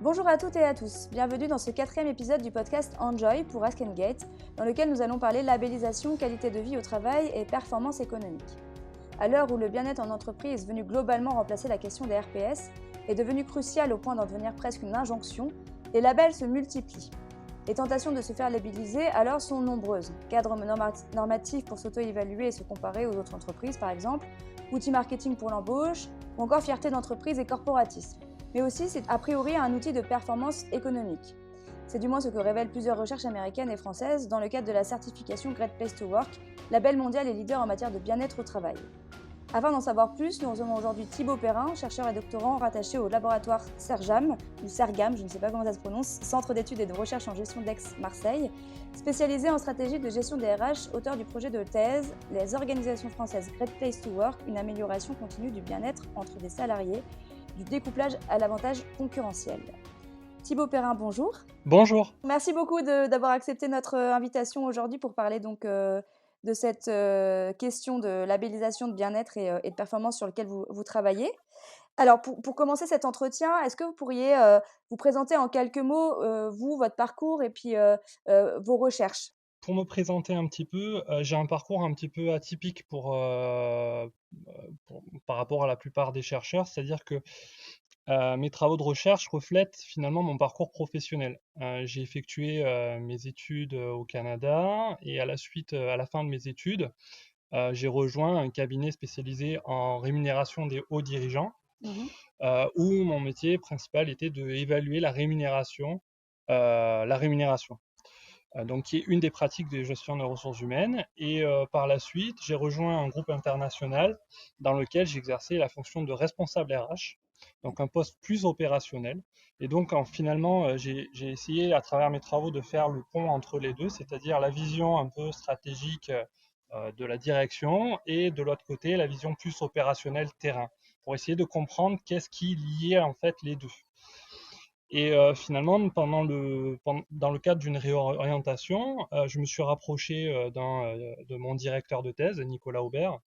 Bonjour à toutes et à tous, bienvenue dans ce 4e épisode du podcast Enjoy pour Ask & Gate, dans lequel nous allons parler labellisation, qualité de vie au travail et performance économique. À l'heure où le bien-être en entreprise est venu globalement remplacer la question des RPS, est devenu crucial au point d'en devenir presque une injonction, les labels se multiplient. Les tentations de se faire labelliser alors sont nombreuses. Cadre normatif pour s'auto-évaluer et se comparer aux autres entreprises par exemple, outils marketing pour l'embauche, ou encore fierté d'entreprise et corporatisme. Mais aussi, c'est a priori un outil de performance économique. C'est du moins ce que révèlent plusieurs recherches américaines et françaises dans le cadre de la certification Great Place to Work, label mondial et leader en matière de bien-être au travail. Afin d'en savoir plus, nous recevons aujourd'hui Thibaut Perrin, chercheur et doctorant rattaché au laboratoire CERGAM, ou CERGAM, je ne sais pas comment ça se prononce, Centre d'études et de recherche en gestion d'Aix-Marseille, spécialisé en stratégie de gestion des RH, auteur du projet de thèse « Les organisations françaises Great Place to Work, une amélioration continue du bien-être entre des salariés, du découplage à l'avantage concurrentiel ». Thibaut Perrin, bonjour. Bonjour. Merci beaucoup d'avoir accepté notre invitation aujourd'hui pour parler donc de cette question de labellisation de bien-être et de performance sur lequel vous travaillez. Alors, pour commencer cet entretien, est-ce que vous pourriez vous présenter en quelques mots, vous, votre parcours et puis vos recherches? Pour me présenter un petit peu, j'ai un parcours un petit peu atypique par rapport à la plupart des chercheurs. C'est-à-dire que, mes travaux de recherche reflètent finalement mon parcours professionnel. J'ai effectué, mes études, au Canada et à la fin de mes études, j'ai rejoint un cabinet spécialisé en rémunération des hauts dirigeants, Mmh. où mon métier principal était d'évaluer la rémunération. Donc qui est une des pratiques de gestion des ressources humaines. Et par la suite, j'ai rejoint un groupe international dans lequel j'exerçais la fonction de responsable RH, donc un poste plus opérationnel. Et donc finalement, j'ai essayé à travers mes travaux de faire le pont entre les deux, c'est-à-dire la vision un peu stratégique de la direction et de l'autre côté la vision plus opérationnelle terrain, pour essayer de comprendre qu'est-ce qui liait en fait les deux. Et finalement, dans le cadre d'une réorientation, je me suis rapproché de mon directeur de thèse, Nicolas Aubert,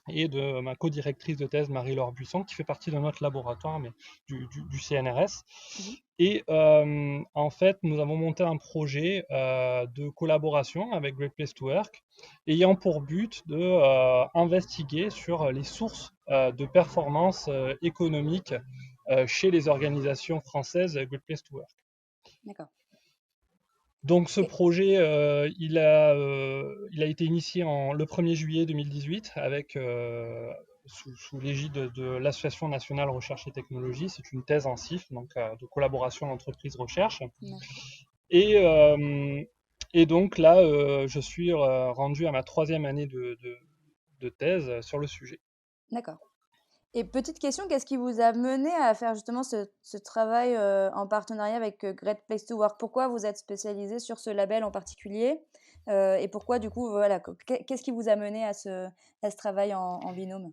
et de ma co-directrice de thèse, Marie-Laure Buisson, qui fait partie de notre laboratoire, mais du CNRS. Mmh. Et en fait, nous avons monté un projet de collaboration avec Great Place to Work, ayant pour but de investiguer sur les sources de performance économique chez les organisations françaises Great Place to Work. D'accord. Donc ce Et projet, il a été initié le 1er juillet 2018 sous l'égide de l'Association nationale recherche et technologie. C'est une thèse en CIF, donc de collaboration entreprise-recherche. d'accord. Et, et donc là, je suis rendu à ma 3e année de thèse sur le sujet. D'accord. Et petite question, qu'est-ce qui vous a mené à faire justement ce travail en partenariat avec Great Place to Work? Pourquoi vous êtes spécialisé sur ce label en particulier? Et pourquoi du coup, voilà, qu'est-ce qui vous a mené à ce travail en binôme?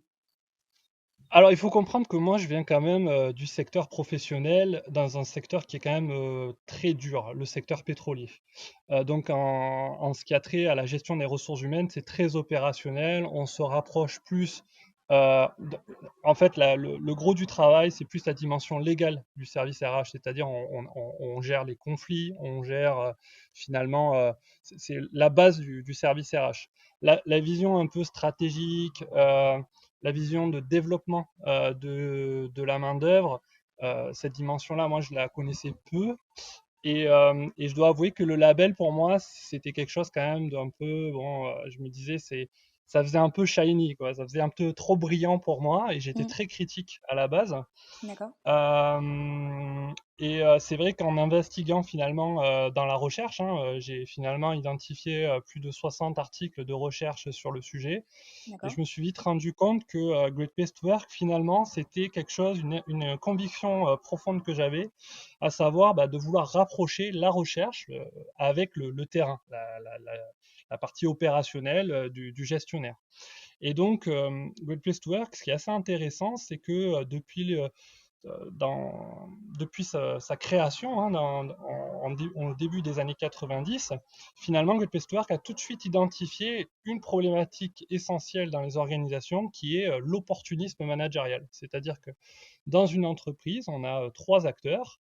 Alors, il faut comprendre que moi, je viens quand même du secteur professionnel, dans un secteur qui est quand même très dur, le secteur pétrolier. Donc, en ce qui a trait à la gestion des ressources humaines, c'est très opérationnel. On se rapproche plus. euh, d- En fait, le gros du travail, c'est plus la dimension légale du service RH, c'est-à-dire on gère les conflits, on gère finalement, c'est la base du service RH. La vision un peu stratégique, la vision de développement de la main-d'œuvre, cette dimension-là, moi, je la connaissais peu. Et je dois avouer que le label, pour moi, c'était quelque chose quand même d'un peu, bon, je me disais, ça faisait un peu shiny, quoi. Ça faisait un peu trop brillant pour moi, et j'étais Mmh, très critique à la base. d'accord. Euh, c'est vrai qu'en investiguant finalement dans la recherche, hein, j'ai finalement identifié plus de 60 articles de recherche sur le sujet, et D'accord. je me suis vite rendu compte que Great Place to Work, finalement, c'était quelque chose, une conviction profonde que j'avais, à savoir de vouloir rapprocher la recherche avec le terrain, la partie opérationnelle du gestionnaire. Et donc, Great Place to Work, ce qui est assez intéressant, c'est que depuis sa création, hein, au début des années 90, finalement, Great Place to Work a tout de suite identifié une problématique essentielle dans les organisations, qui est l'opportunisme managérial. C'est-à-dire que dans une entreprise, on a trois acteurs.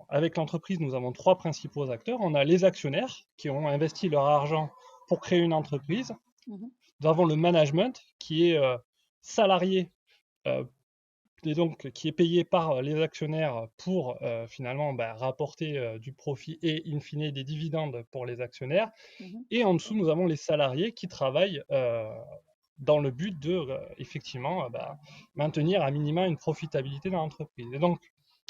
avec l'entreprise, nous avons trois principaux acteurs. On a les actionnaires qui ont investi leur argent pour créer une entreprise. Mhm. Nous avons le management qui est salarié euh, et donc qui est payé par les actionnaires pour finalement rapporter du profit et in fine des dividendes pour les actionnaires. Mhm. Et en dessous, nous avons les salariés qui travaillent dans le but de effectivement maintenir à minima une profitabilité dans l'entreprise. Et donc,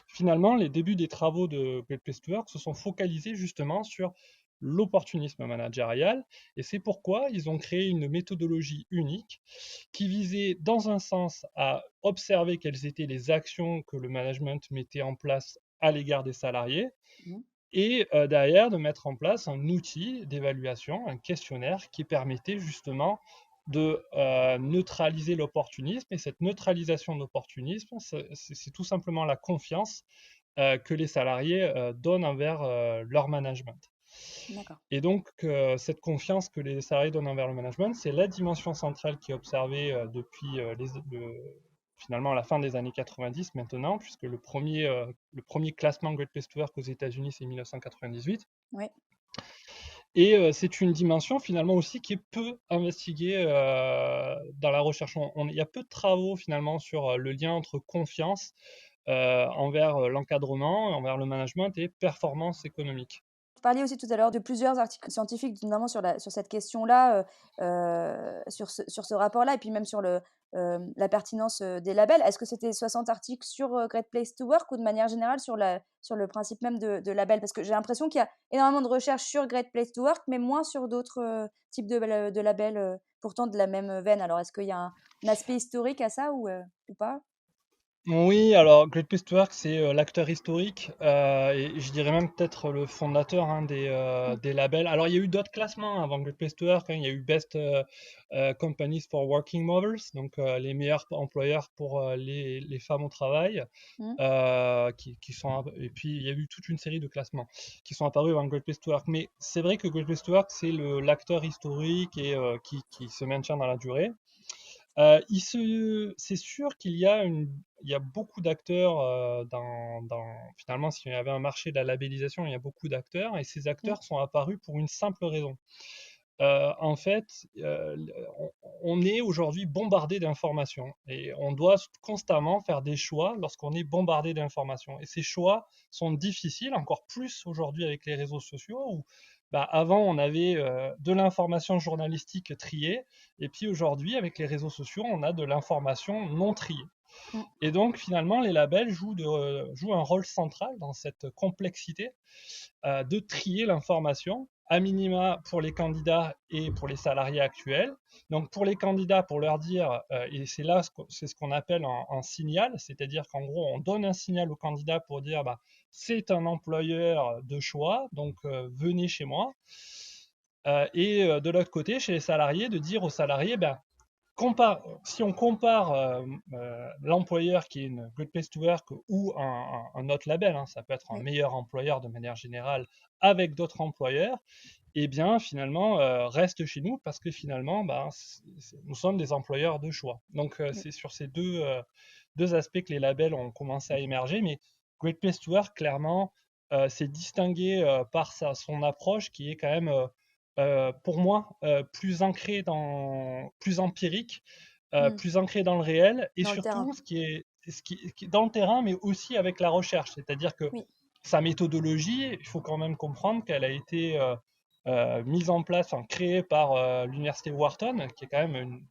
finalement, les débuts des travaux de Great Place to Work se sont focalisés justement sur l'opportunisme managérial, et c'est pourquoi ils ont créé une méthodologie unique qui visait dans un sens à observer quelles étaient les actions que le management mettait en place à l'égard des salariés, Mhm. et derrière de mettre en place un outil d'évaluation, un questionnaire qui permettait justement de neutraliser l'opportunisme. Et cette neutralisation de l'opportunisme, c'est tout simplement la confiance que les salariés donnent envers leur management. D'accord. Et donc, cette confiance que les salariés donnent envers le management, c'est la dimension centrale qui est observée depuis finalement à la fin des années 90 maintenant, puisque le premier classement Great Place to Work aux États-Unis, c'est 1998. Oui. Et c'est une dimension finalement aussi qui est peu investiguée dans la recherche. Il y a peu de travaux finalement sur le lien entre confiance envers l'encadrement, envers le management et performance économique. Vous parliez aussi tout à l'heure de plusieurs articles scientifiques, notamment sur cette question-là, sur ce rapport-là, et puis même sur la pertinence des labels. Est-ce que c'était 60 articles sur Great Place to Work ou de manière générale sur le principe même de label? Parce que j'ai l'impression qu'il y a énormément de recherches sur Great Place to Work, mais moins sur d'autres types de labels, pourtant de la même veine. Alors, est-ce qu'il y a un aspect historique à ça ou pas? Oui, alors Great Place to Work, c'est l'acteur historique et je dirais même peut-être le fondateur Mm. des labels. Alors il y a eu d'autres classements avant Great Place to Work, hein. Il y a eu Best Companies for Working Mothers, donc les meilleurs employeurs pour les femmes au travail, Mm. et puis il y a eu toute une série de classements qui sont apparus avant Great Place to Work. Mais c'est vrai que Great Place to Work, c'est l'acteur historique et qui se maintient dans la durée. C'est sûr il y a beaucoup d'acteurs finalement, s'il y avait un marché de la labellisation, il y a beaucoup d'acteurs, et ces Mm. acteurs sont apparus pour une simple raison. En fait, on est aujourd'hui bombardé d'informations et on doit constamment faire des choix lorsqu'on est bombardé d'informations. Et ces choix sont difficiles, encore plus aujourd'hui avec les réseaux sociaux où avant on avait de l'information journalistique triée, et puis aujourd'hui avec les réseaux sociaux on a de l'information non triée. Mm. Et donc finalement les labels jouent un rôle central dans cette complexité de trier l'information, à minima pour les candidats et pour les salariés actuels. Donc pour les candidats, pour leur dire, et c'est ce qu'on appelle un signal, c'est-à-dire qu'en gros, on donne un signal aux candidats pour dire, c'est un employeur de choix, donc venez chez moi. Et de l'autre côté, chez les salariés, de dire aux salariés, si on compare l'employeur qui est une Great Place to Work ou un autre label, hein, ça peut être un Oui. meilleur employeur de manière générale avec d'autres employeurs, et bien finalement reste chez nous parce que finalement nous sommes des employeurs de choix. Donc Oui. c'est sur ces deux aspects que les labels ont commencé à émerger, mais Great Place to Work clairement s'est distingué par son approche qui est quand même pour moi, plus ancré plus empirique, Mm. plus ancré dans le réel, et Dans le terrain. surtout qui est dans le terrain, mais aussi avec la recherche. C'est-à-dire que Oui. sa méthodologie, il faut quand même comprendre qu'elle a été mise en place, enfin, créée par l'université Wharton, qui est quand même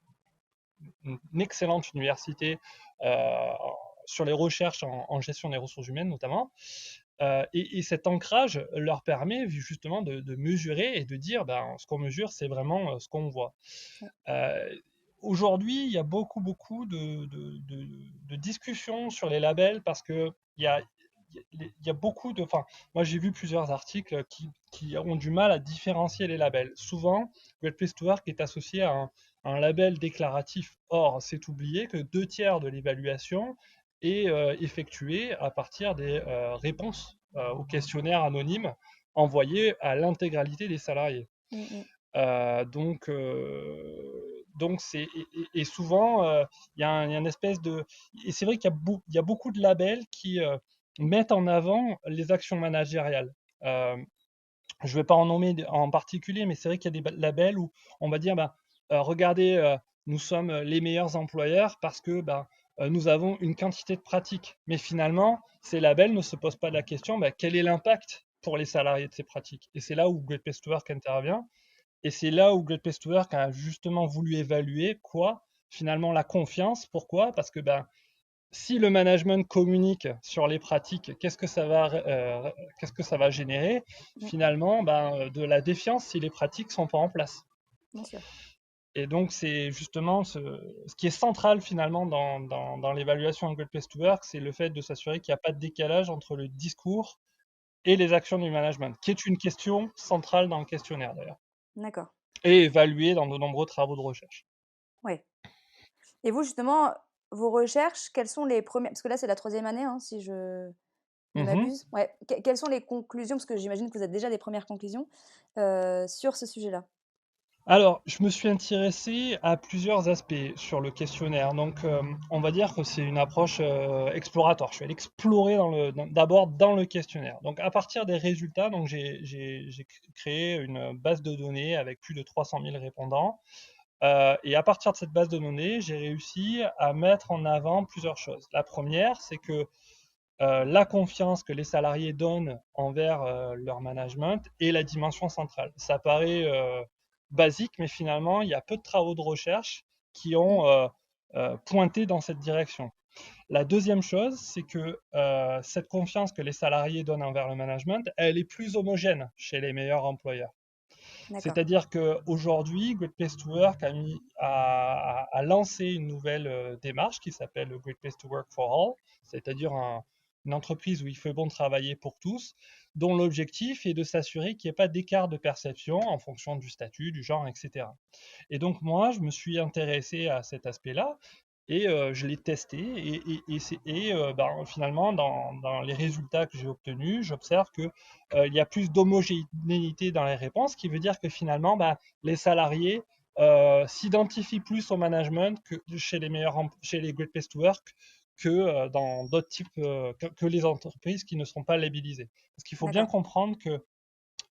une excellente université euh, sur les recherches en gestion des ressources humaines notamment. Et cet ancrage leur permet justement de mesurer et de dire ce qu'on mesure, c'est vraiment ce qu'on voit. Oui. Aujourd'hui, il y a beaucoup de discussions sur les labels parce que il y a beaucoup de. Enfin, moi, j'ai vu plusieurs articles qui ont du mal à différencier les labels. Souvent, Great Place to Work est associé à un label déclaratif. Or, c'est oublié que 2 tiers de l'évaluation est effectuée à partir des réponses aux questionnaires anonymes envoyés à l'intégralité des salariés. Mm. Mm. Donc et souvent, il y a une espèce de. Et c'est vrai qu'il y a beaucoup de labels mettent en avant les actions managériales. Je ne vais pas en nommer en particulier, mais c'est vrai qu'il y a des labels où on va dire, regardez, nous sommes les meilleurs employeurs parce que nous avons une quantité de pratiques. Mais finalement, ces labels ne se posent pas la question, quel est l'impact pour les salariés de ces pratiques. Et c'est là où Great Place to Work intervient. Et c'est là où Great Place to Work a justement voulu évaluer quoi? Finalement, la confiance. Pourquoi? Parce que si le management communique sur les pratiques, qu'est-ce que ça va générer? Mm. Finalement, de la défiance si les pratiques sont pas en place. Bien sûr. Et donc, c'est justement ce qui est central finalement dans l'évaluation de Great Place to Work, c'est le fait de s'assurer qu'il n'y a pas de décalage entre le discours et les actions du management, qui est une question centrale dans le questionnaire d'ailleurs, D'accord. et évaluée dans de nombreux travaux de recherche. Oui. Et vous, justement, vos recherches, quelles sont les premières... Parce que là, c'est la troisième année, hein, si je ne Mhm. m'abuse. Ouais. Quelles sont les conclusions? Parce que j'imagine que vous avez déjà des premières conclusions sur ce sujet-là. Alors, je me suis intéressé à plusieurs aspects sur le questionnaire. Donc, on va dire que c'est une approche exploratoire. Je suis allé explorer d'abord dans le questionnaire. Donc, à partir des résultats, donc j'ai créé une base de données avec plus de 300 000 répondants. Et à partir de cette base de données, j'ai réussi à mettre en avant plusieurs choses. La première, c'est que la confiance que les salariés donnent envers leur management est la dimension centrale. Ça paraît basique, mais finalement, il y a peu de travaux de recherche qui Mm. ont pointé dans cette direction. La deuxième chose, c'est que cette confiance que les salariés donnent envers le management, elle est plus homogène chez les meilleurs employeurs. D'accord. C'est-à-dire qu'aujourd'hui, Great Place to Work a lancé une nouvelle démarche qui s'appelle Great Place to Work for All, c'est-à-dire une entreprise où il fait bon travailler pour tous, dont l'objectif est de s'assurer qu'il n'y ait pas d'écart de perception en fonction du statut, du genre, etc. Et donc moi, je me suis intéressé à cet aspect-là et je l'ai testé finalement dans les résultats que j'ai obtenus, j'observe que il y a plus d'homogénéité dans les réponses, ce qui veut dire que finalement les salariés s'identifient plus au management que chez les Great Place to Work que dans d'autres types que les entreprises qui ne sont pas labellisées. Parce qu'il faut bien D'accord. comprendre que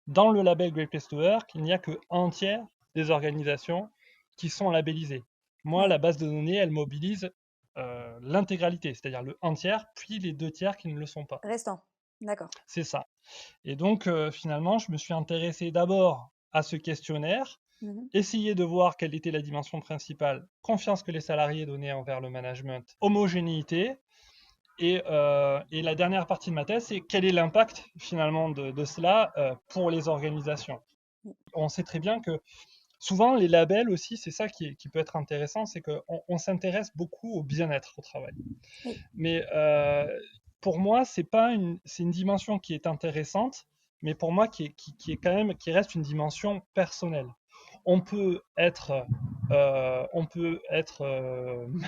dans le label Great Place to Work, il n'y a que un tiers des organisations qui sont labellisées. Moi, Oui. la base de données, elle mobilise l'intégralité, c'est-à-dire le un tiers, puis les deux tiers qui ne le sont pas. Restant. D'accord. C'est ça. Et donc, finalement, je me suis intéressé d'abord à ce questionnaire, Mhm. essayer de voir quelle était la dimension principale, confiance que les salariés donnaient envers le management, homogénéité, et la dernière partie de ma thèse, c'est quel est l'impact finalement de cela pour les organisations. On sait très bien que souvent les labels aussi, c'est ça qui peut être intéressant, c'est qu'on s'intéresse beaucoup au bien-être au travail. Oui. Mais pour moi, c'est une dimension qui est intéressante, mais pour moi qui est quand même qui reste une dimension personnelle. On peut être,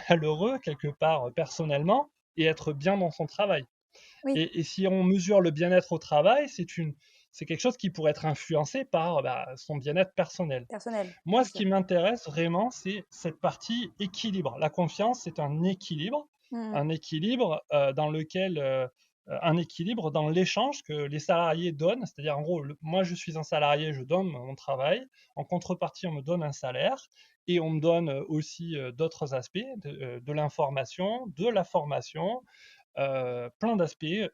malheureux quelque part personnellement et être bien dans son travail. Oui. Et si on mesure le bien-être au travail, c'est quelque chose qui pourrait être influencé par son bien-être personnel. Personnel. Moi, Bien ce sûr. qui m'intéresse vraiment, c'est cette partie équilibre. La confiance, c'est Mhm. un équilibre dans lequel un équilibre dans l'échange que les salariés donnent, c'est-à-dire en gros, moi je suis un salarié, je donne mon travail, en contrepartie on me donne un salaire et on me donne aussi d'autres aspects, de l'information, de la formation, plein d'aspects.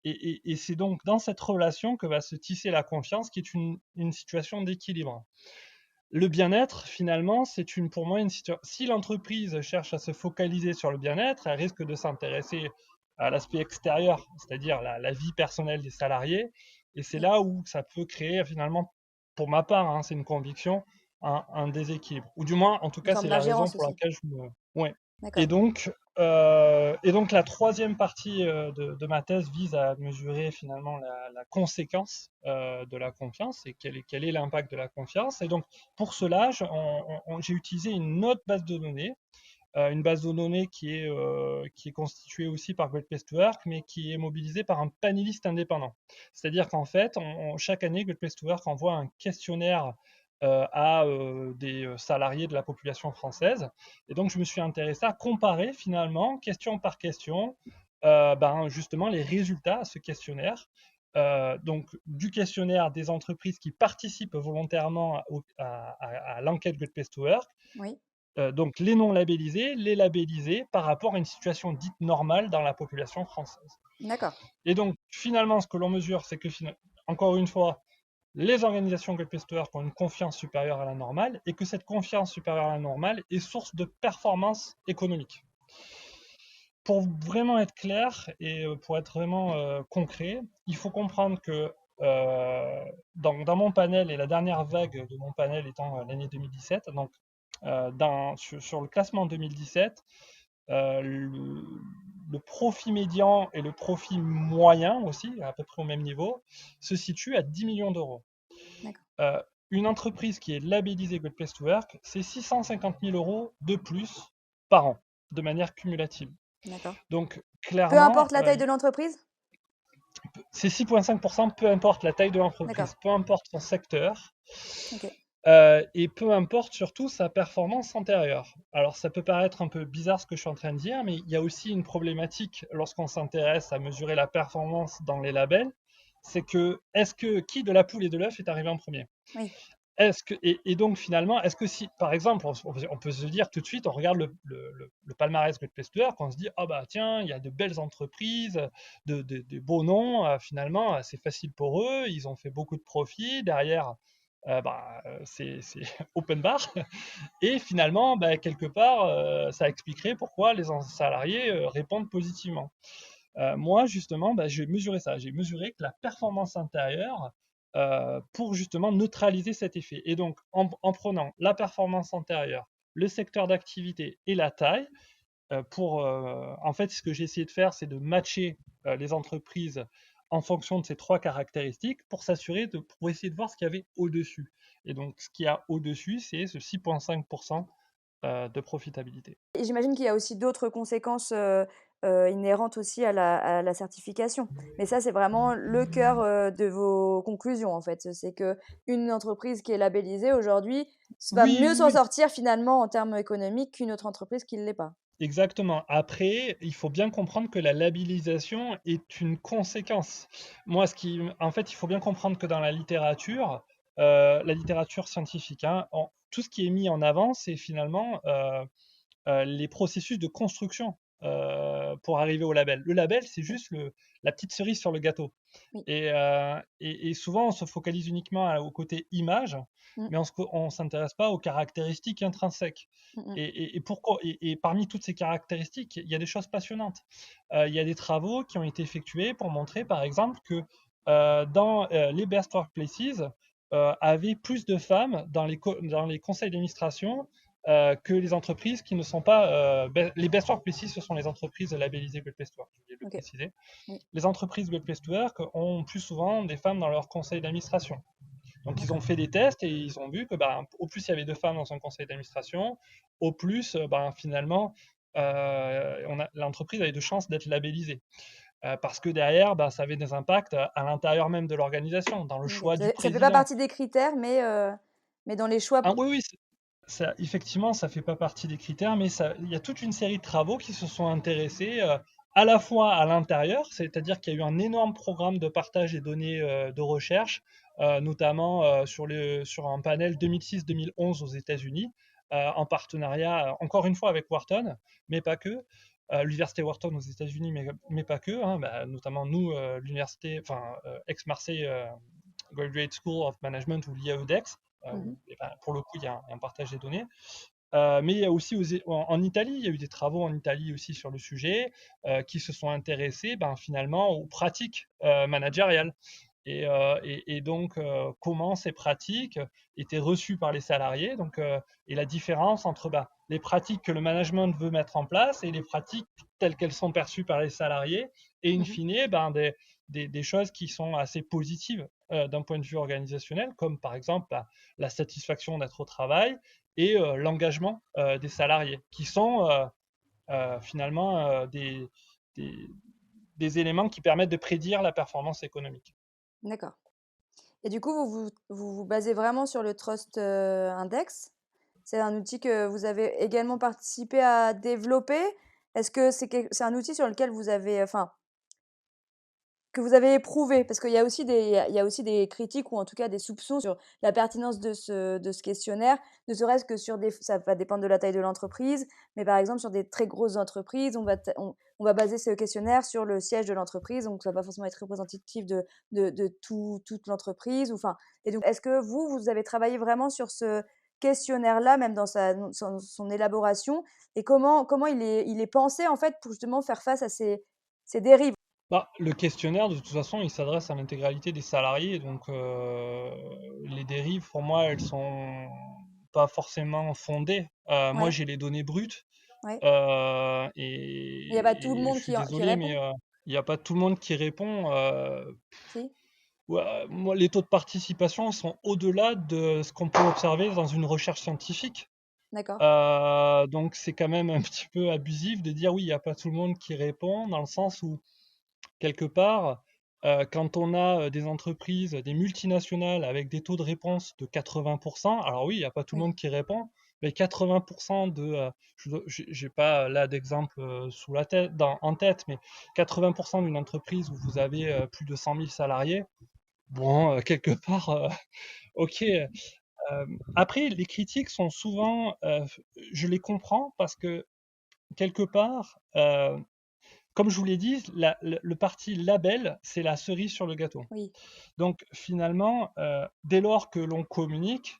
Et c'est donc dans cette relation que va se tisser la confiance, qui est une situation d'équilibre. Le bien-être, finalement, pour moi une situation. Si l'entreprise cherche à se focaliser sur le bien-être, elle risque de s'intéresser à l'aspect extérieur, c'est-à-dire la vie personnelle des salariés. Et c'est Oui. là où ça peut créer, finalement, pour ma part, hein, c'est une conviction, un déséquilibre. Ou du moins, en tout Une cas, forme c'est la raison d'ingérence pour aussi. laquelle je me. Ouais. Et D'accord. donc, la troisième partie de ma thèse vise à mesurer finalement la conséquence de la confiance et quel est l'impact de la confiance. Et donc, pour cela, j'ai utilisé une autre base de données, une base de données qui est constituée aussi par Great Place to Work, mais qui est mobilisée par un panéliste indépendant. C'est-à-dire qu'en fait, chaque année, Great Place to Work envoie un questionnaire à des salariés de la population française. Et donc, je me suis intéressé à comparer finalement, question par question, justement les résultats à ce questionnaire. Donc, du questionnaire des entreprises qui participent volontairement à l'enquête Great Place to Work, Oui, donc les non labellisés, les labellisés par rapport à une situation dite normale dans la population française. d'accord. Et donc, finalement, ce que l'on mesure, c'est que, encore une fois, les organisations Great Place to Work ont une confiance supérieure à la normale et que cette confiance supérieure à la normale est source de performance économique. Pour vraiment être clair et pour être vraiment concret, il faut comprendre que dans mon panel, et la dernière vague de mon panel étant l'année 2017, donc sur le classement 2017, le profit médian et le profit moyen aussi, à peu près au même niveau, se situent à 10 millions d'euros. D'accord. Une entreprise qui est labellisée Great Place to Work, c'est 650 000 euros de plus par an, de manière cumulative. D'accord. Donc, Peu clairement, importe la taille de l'entreprise? c'est 6,5%, peu importe la taille de D'accord. l'entreprise, peu importe son secteur, Ok. et peu importe surtout sa performance antérieure. Alors, ça peut paraître un peu bizarre ce que je suis en train de dire, mais il y a aussi une problématique lorsqu'on s'intéresse à mesurer la performance dans les labels, c'est que qui de la poule et de l'œuf est arrivé en premier? Oui. Et donc finalement, est-ce que si, par exemple, on peut se dire tout de suite, on regarde le palmarès Great Place to Work, on se dit, ah bah tiens, il y a de belles entreprises, de beaux noms, finalement, c'est facile pour eux, ils ont fait beaucoup de profits, derrière, c'est open bar, et finalement, quelque part, ça expliquerait pourquoi les salariés répondent positivement. Moi, justement, j'ai mesuré ça. J'ai mesuré que la performance intérieure, pour justement neutraliser cet effet. Et donc, en prenant la performance antérieure, le secteur d'activité et la taille, en fait, ce que j'ai essayé de faire, c'est de matcher les entreprises en fonction de ces trois caractéristiques pour pour essayer de voir ce qu'il y avait au-dessus. Et donc, ce qu'il y a au-dessus, c'est ce 6,5% de profitabilité. Et j'imagine qu'il y a aussi d'autres conséquences inhérentes aussi à la certification. Mais ça, c'est vraiment le cœur de vos conclusions, en fait. C'est qu'une entreprise qui est labellisée aujourd'hui va Oui, mieux oui, s'en oui. sortir finalement en termes économiques qu'une autre entreprise qui ne l'est pas. Exactement. Après, il faut bien comprendre que la labellisation est une conséquence. En fait, il faut bien comprendre que dans la littérature scientifique, hein, tout ce qui est mis en avant, c'est finalement les processus de construction pour arriver au label. Le label, c'est Oui, juste la petite cerise sur le gâteau. oui. Et souvent, on se focalise uniquement au côté image, Mm, mais on ne s'intéresse pas aux caractéristiques intrinsèques. mm, mm. Et parmi toutes ces caractéristiques, il y a des choses passionnantes. Il y a des travaux qui ont été effectués pour montrer, par exemple, que dans les best workplaces, avaient plus de femmes dans les conseils d'administration que les entreprises qui ne sont pas. Les best workplaces, ce sont les entreprises labellisées Great Place to Work, je voulais le Ok. préciser. Oui, Les entreprises Great Place to Work ont plus souvent des femmes dans leur conseil d'administration. Donc ils ont d'accord. fait des tests et ils ont vu que au plus il y avait de femmes dans un conseil d'administration, au plus finalement l'entreprise avait de chances d'être labellisée. Parce que derrière, ça avait des impacts à l'intérieur même de l'organisation, dans le Ok. choix du Ça ne fait pas président. partie des critères, mais dans les choix. Ah oui, oui, effectivement, ça fait pas partie des critères, mais il y a toute une série de travaux qui se sont intéressés à la fois à l'intérieur, c'est-à-dire qu'il y a eu un énorme programme de partage des données de recherche, notamment sur un panel 2006-2011 aux États-Unis, en partenariat, encore une fois, avec Wharton, mais pas que. L'université Wharton aux États-Unis, mais pas que, hein, notamment nous, l'université, Aix-Marseille Graduate School of Management ou l'IAEDEX, Mhm. pour le coup, il y a un partage des données. Mais il y a aussi en Italie, il y a eu des travaux en Italie aussi sur le sujet qui se sont intéressés finalement aux pratiques managériales. Et donc, comment ces pratiques étaient reçues par les salariés, et la différence entre les pratiques que le management veut mettre en place et les pratiques telles qu'elles sont perçues par les salariés, et in Mhm. fine, des choses qui sont assez positives d'un point de vue organisationnel, comme par exemple la satisfaction d'être au travail et l'engagement des salariés, qui sont finalement des, des éléments qui permettent de prédire la performance économique. D'accord. Et du coup, vous basez vraiment sur le Trust Index. C'est un outil que vous avez également participé à développer. Est-ce que c'est un outil sur lequel vous avez, enfin, que vous avez éprouvé? Parce qu'il y a aussi des critiques ou en tout cas des soupçons sur la pertinence de ce questionnaire, ne serait-ce que sur des ça va dépendre de la taille de l'entreprise, mais par exemple sur des très grosses entreprises, on va baser ce questionnaire sur le siège de l'entreprise, donc ça va pas forcément être représentatif de toute l'entreprise ou enfin et donc est-ce que vous avez travaillé vraiment sur ce questionnaire-là, même dans son élaboration et comment il est pensé en fait pour justement faire face à ces dérives? Bah, le questionnaire, de toute façon, il s'adresse à l'intégralité des salariés, donc les dérives, pour moi, elles sont pas forcément fondées. Moi, Ouais, j'ai les données brutes, ouais. Il y a pas tout le et je monde suis qui désolé, mais répond? il n'y a pas tout le monde qui répond. Si? Ouais, moi, les taux de participation sont au-delà de ce qu'on peut observer dans une recherche scientifique. D'accord. Donc c'est quand même un petit peu abusif de dire oui, il n'y a pas tout le monde qui répond, dans le sens où quelque part, quand on a des entreprises, des multinationales avec des taux de réponse de 80%, alors oui, il n'y a pas tout le Oui. monde qui répond, mais 80% j'ai pas là d'exemple sous la tête, en tête, mais 80% d'une entreprise où vous avez plus de 100 000 salariés, bon, quelque part, ok. Après, les critiques sont souvent, je les comprends parce que quelque part, comme je vous l'ai dit, le parti label, c'est la cerise sur le gâteau. Oui. Donc finalement, dès lors que l'on communique,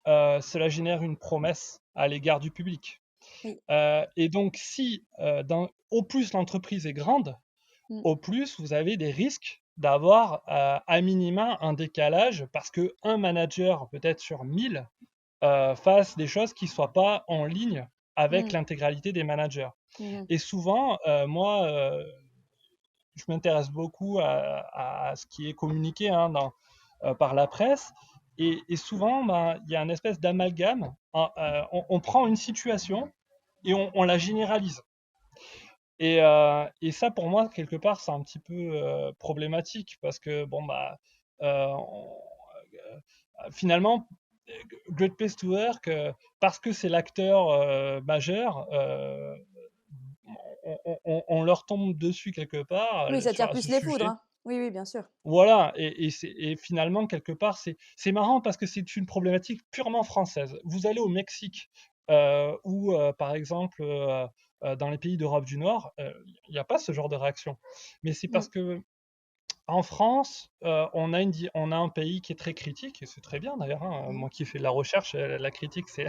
cela génère une promesse à l'égard du public. Oui. Et donc si, au plus l'entreprise est grande, Mmh. au plus vous avez des risques d'avoir à minima un décalage parce qu'un manager, peut-être sur 1000, fasse des choses qui ne soient pas en ligne avec Mmh. l'intégralité des managers. Mmh mh. Et souvent, moi, je m'intéresse beaucoup à ce qui est communiqué hein, par la presse. Et souvent, ben, il y a une espèce d'amalgame. On prend une situation et on la généralise. Et ça, pour moi, quelque part, c'est un petit peu problématique parce que, bon, bah, finalement, Great Place to Work, parce que c'est l'acteur majeur, on leur tombe dessus quelque part Oui, ça sur tire à plus ce les foudres, sujet. hein. Oui, oui, bien sûr. Voilà, et finalement, quelque part, c'est marrant parce que c'est une problématique purement française. Vous allez au Mexique ou, par exemple, dans les pays d'Europe du Nord, il n'y a pas ce genre de réaction. Mais c'est Mmh. parce que en France, on a un pays qui est très critique, et c'est très bien d'ailleurs, hein. Mmh. Moi qui fais de la recherche, la critique, c'est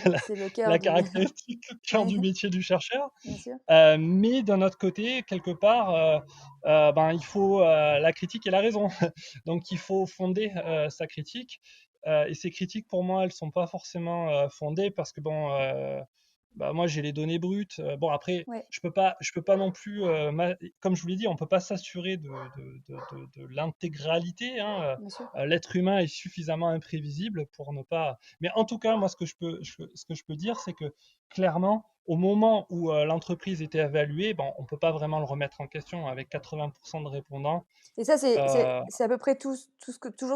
la, C'est le cœur la du caractéristique cœur ouais, du métier du chercheur. bien sûr. Mais d'un autre côté, quelque part, ben, il faut la critique et la raison. Donc il faut fonder sa critique. Et ces critiques, pour moi, elles sont pas forcément fondées parce que bon, bah, moi j'ai les données brutes. Bon après, Ouais, je peux pas non plus, comme je vous l'ai dit, on peut pas s'assurer de l'intégralité, hein. bien sûr. L'être humain est suffisamment imprévisible pour ne pas. Mais en tout cas, moi ce que je peux dire, c'est que clairement, au moment où l'entreprise était évaluée, bon, on ne peut pas vraiment le remettre en question avec 80% de répondants. Et ça, Euh, c'est à peu près toujours